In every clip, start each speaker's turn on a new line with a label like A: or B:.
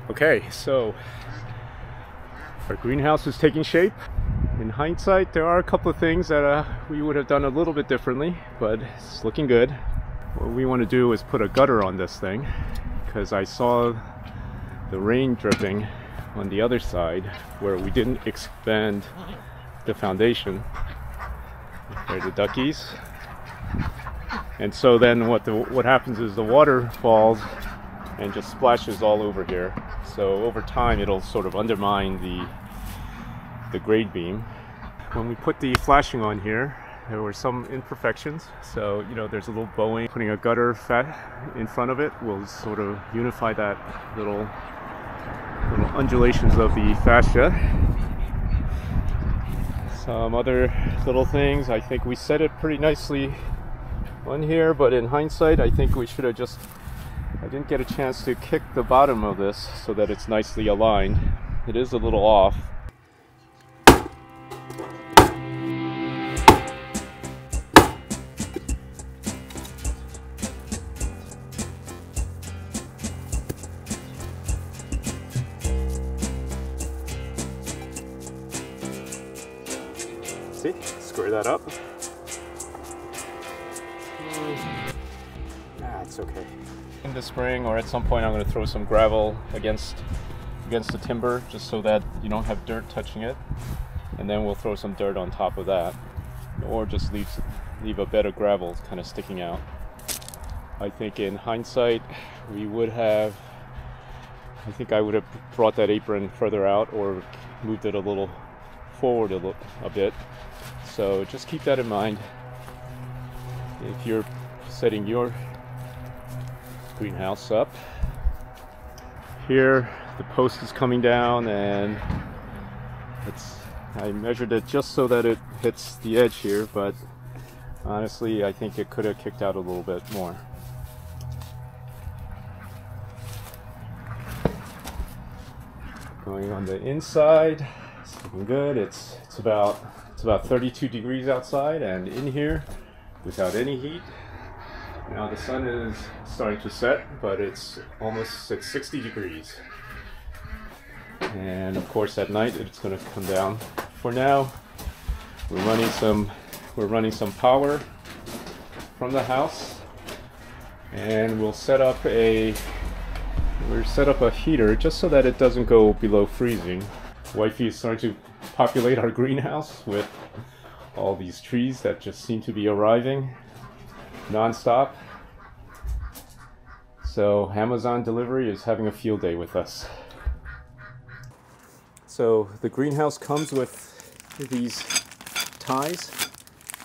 A: Okay, so our greenhouse is taking shape. In hindsight, there are a couple of things that we would have done a little bit differently, but it's looking good. What we want to do is put a gutter on this thing, because I saw the rain dripping on the other side where we didn't expand the foundation. There are the duckies. And so then what happens is the water falls and just splashes all over here. So over time it'll sort of undermine the grade beam. When we put the flashing on here, there were some imperfections. So, you know, there's a little bowing. Putting a gutter in front of it will sort of unify that little undulations of the fascia. Some other little things, I think we set it pretty nicely on here, but in hindsight I think we should have I didn't get a chance to kick the bottom of this so that it's nicely aligned. It is a little off. See? Square that up. It's okay. In the spring or at some point I'm going to throw some gravel against the timber just so that you don't have dirt touching it, and then we'll throw some dirt on top of that, or just leave a bed of gravel kind of sticking out. I think in hindsight I would have brought that apron further out or moved it a little forward a bit. So just keep that in mind if you're setting your greenhouse up. Here the post is coming down, and I measured it just so that it hits the edge here, but honestly I think it could have kicked out a little bit more. Going on the inside, it's looking good. It's about 32 degrees outside, and in here without any heat. Now the sun is starting to set, but it's almost at 60 degrees. And of course at night it's going to come down. For now, we're running some power from the house, and we'll set up a heater just so that it doesn't go below freezing. Wifey is starting to populate our greenhouse with all these trees that just seem to be arriving non-stop. So Amazon delivery is having a field day with us. So the greenhouse comes with these ties,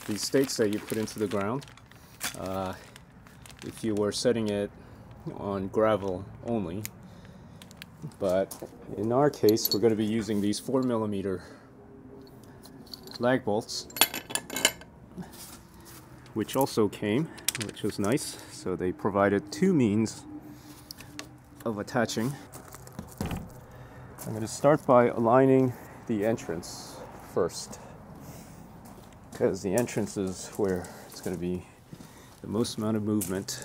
A: these stakes that you put into the ground. If you were setting it on gravel only, but in our case we're going to be using these 4mm lag bolts, which also came, which was nice. So they provided two means of attaching. I'm going to start by aligning the entrance first, because the entrance is where it's going to be the most amount of movement.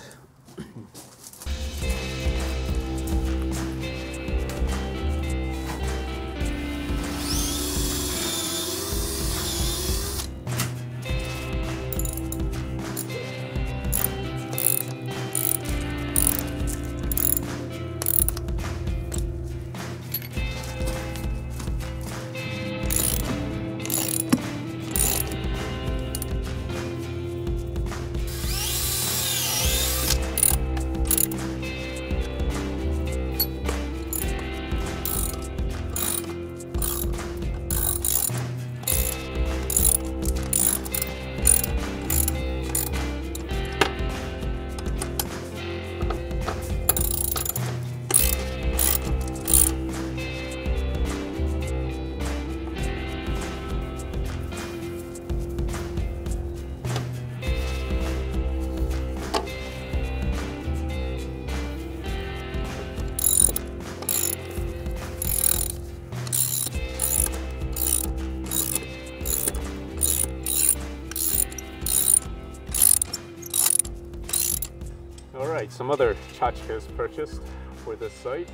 A: Alright, some other tchotchkes purchased for this site.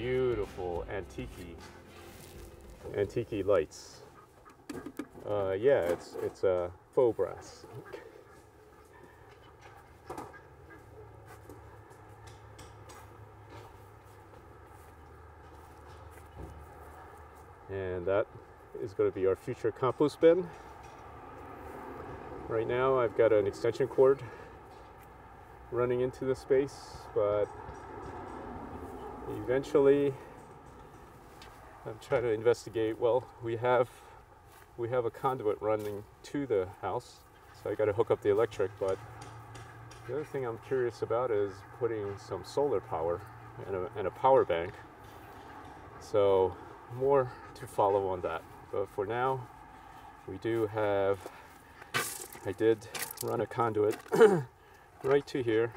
A: beautiful antique lights. Yeah, it's faux brass. And that is going to be our future compost bin. Right now I've got an extension cord running into the space, but eventually I'm trying to investigate. Well, we have a conduit running to the house, so I got to hook up the electric, but the other thing I'm curious about is putting some solar power and a power bank. So more to follow on that, but for now we do have, I did run a conduit right to here,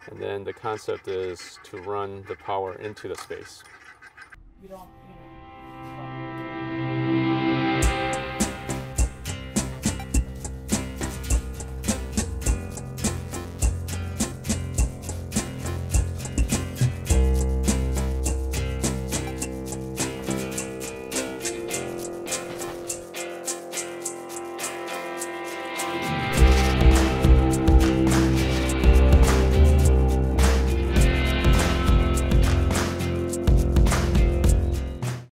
A: and then the concept is to run the power into the space.
B: You don't